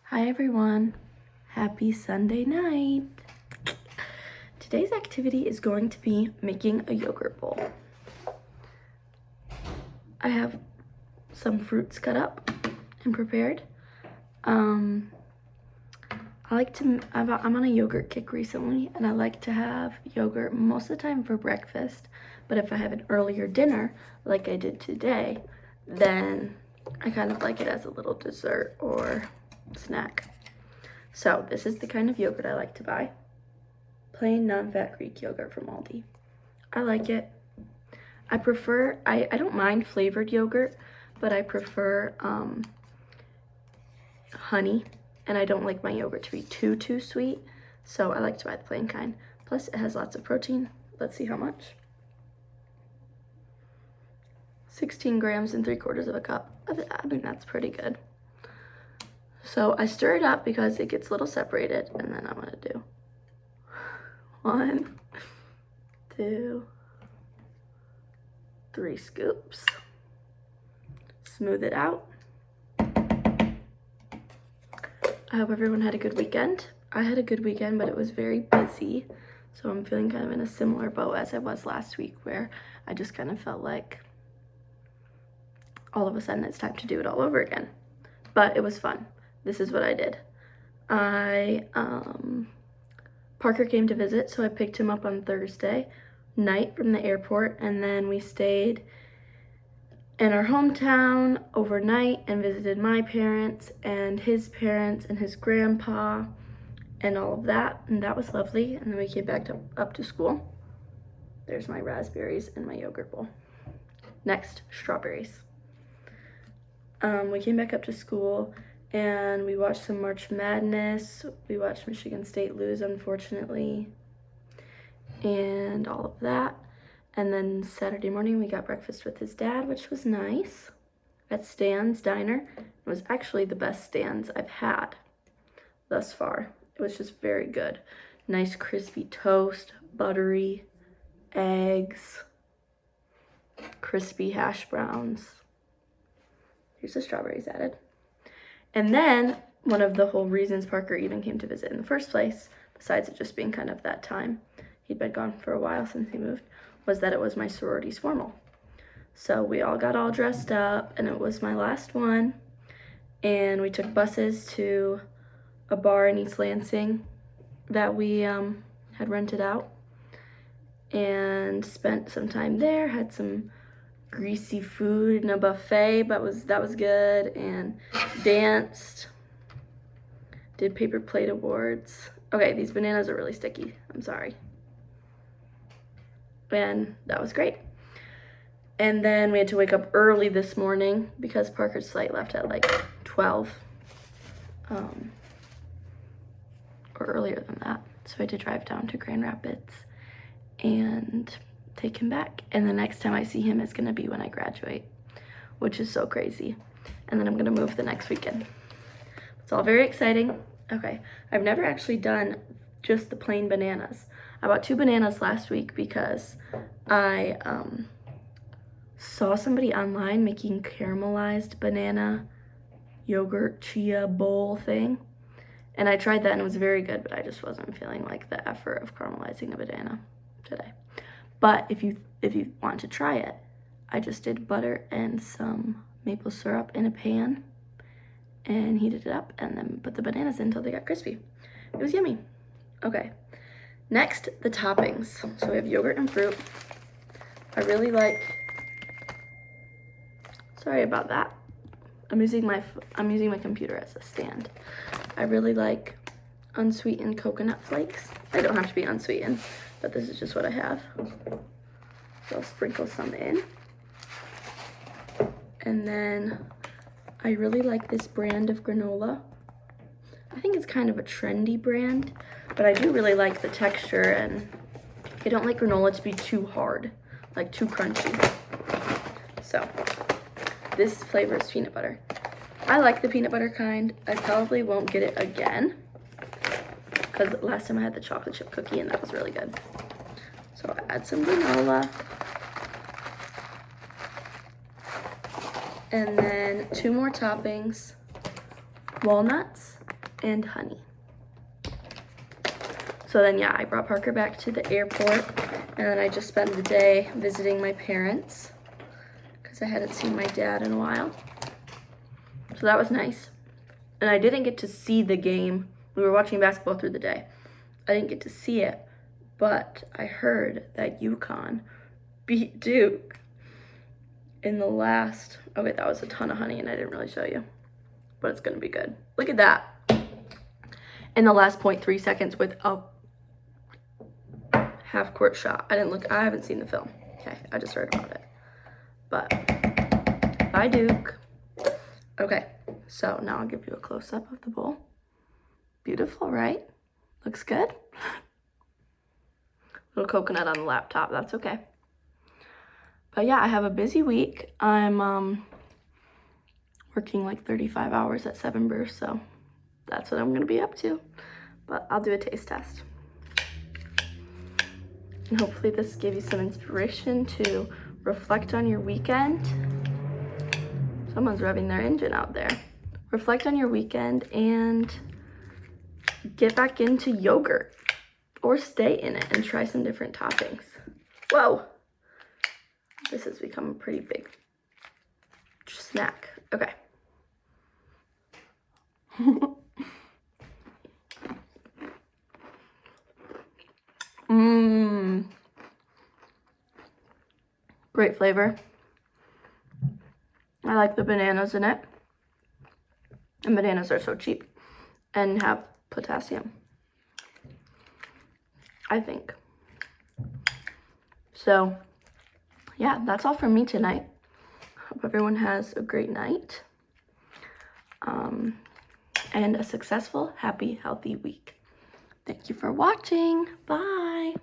Hi everyone, happy Sunday night. Today's activity is going to be making a yogurt bowl. I have some fruits cut up and prepared. I'm on a yogurt kick recently, and I like to have yogurt most of the time for breakfast, but if I have an earlier dinner like I did today, then I kind of like it as a little dessert or snack. So this is the kind of yogurt I like to buy. Plain non-fat Greek yogurt from Aldi. I like it. I don't mind flavored yogurt, but I prefer honey, and I don't like my yogurt to be too sweet, so I like to buy the plain kind. Plus it has lots of protein. Let's see how much. 16 grams and 3/4 of a cup. I think that's pretty good. So I stir it up because it gets a little separated, and then I'm gonna do 1, 2, 3 scoops. Smooth it out. I hope everyone had a good weekend. I had a good weekend, but it was very busy. So I'm feeling kind of in a similar boat as I was last week, where I just kind of felt like all of a sudden it's time to do it all over again. But it was fun. This is what I did. Parker came to visit, so I picked him up on Thursday night from the airport, and then we stayed in our hometown overnight and visited my parents and his grandpa and all of that, and that was lovely. And then we came back up to school. There's my raspberries in my yogurt bowl. Next, strawberries. We came back up to school and we watched some March Madness. We watched Michigan State lose, unfortunately, and all of that. And then Saturday morning we got breakfast with his dad, which was nice, at Stan's Diner. It was actually the best Stan's I've had thus far. It was just very good. Nice crispy toast, buttery, eggs, crispy hash browns. Here's the strawberries added. And then one of the whole reasons Parker even came to visit in the first place, besides it just being kind of that time, he'd been gone for a while since he moved, was that it was my sorority's formal. So we all got all dressed up, and it was my last one. And we took buses to a bar in East Lansing that we had rented out, and spent some time there, had some greasy food in a buffet, but that was good, and danced, did paper plate awards. Okay, these bananas are really sticky, I'm sorry. And that was great. And then we had to wake up early this morning because Parker's flight left at like 12, or earlier than that. So we had to drive down to Grand Rapids and take him back. And the next time I see him is gonna be when I graduate, which is so crazy. And then I'm gonna move the next weekend. It's all very exciting. Okay, I've never actually done just the plain bananas. I bought 2 bananas last week because I saw somebody online making caramelized banana yogurt chia bowl thing. And I tried that and it was very good, but I just wasn't feeling like the effort of caramelizing a banana today. But if you want to try it, I just did butter and some maple syrup in a pan and heated it up and then put the bananas in until they got crispy. It was yummy. Okay, next, the toppings. So we have yogurt and fruit. I really like, sorry about that. I'm using my computer as a stand. I really like unsweetened coconut flakes. They don't have to be unsweetened, but this is just what I have. So I'll sprinkle some in. And then I really like this brand of granola. I think it's kind of a trendy brand, but I do really like the texture, and I don't like granola to be too hard, like too crunchy. So this flavor is peanut butter. I like the peanut butter kind. I probably won't get it again because last time I had the chocolate chip cookie and that was really good. So I'll add some granola. And then 2 more toppings. Walnuts and honey. So then, yeah, I brought Parker back to the airport, and then I just spent the day visiting my parents because I hadn't seen my dad in a while. So that was nice. And I didn't get to see the game. We were watching basketball through the day. I didn't get to see it, but I heard that UConn beat Duke in the last, okay, that was a ton of honey and I didn't really show you, but it's gonna be good. Look at that. In the last 0.3 seconds with a half court shot. I haven't seen the film. Okay, I just heard about it. But, bye Duke. Okay, so now I'll give you a close-up of the bowl. Beautiful, right? Looks good. Little coconut on the laptop, that's okay. But yeah, I have a busy week. I'm working like 35 hours at 7 Brew, so that's what I'm gonna be up to. But I'll do a taste test. And hopefully this gave you some inspiration to reflect on your weekend. Someone's revving their engine out there. Reflect on your weekend and get back into yogurt or stay in it and try some different toppings. Whoa, this has become a pretty big snack. Okay. Great flavor. I like the bananas in it. And bananas are so cheap and have potassium, I think. So, yeah, that's all from me tonight. Hope everyone has a great night. And a successful, happy, healthy week. Thank you for watching. Bye.